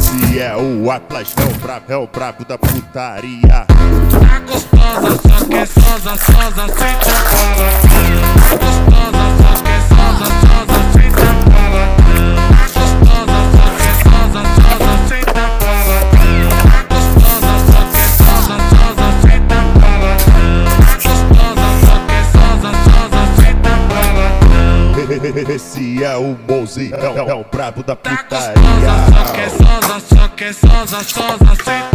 Esse é o Atlas, é o brabo da putaria. Tá gostosa, só que é sosa, sosa, senta bola. Tá gostosa, só que é sosa, sosa, senta bola. Tá gostosa, só que é sosa, sosa, senta bola. Tá gostosa, só que é sosa, sosa, senta bola. Tá gostosa, só que é sosa, sosa, senta bola. Esse é o Mozi, é o brabo da Tá putaria. gostosa, só que é sosa, sosa, sosa, senta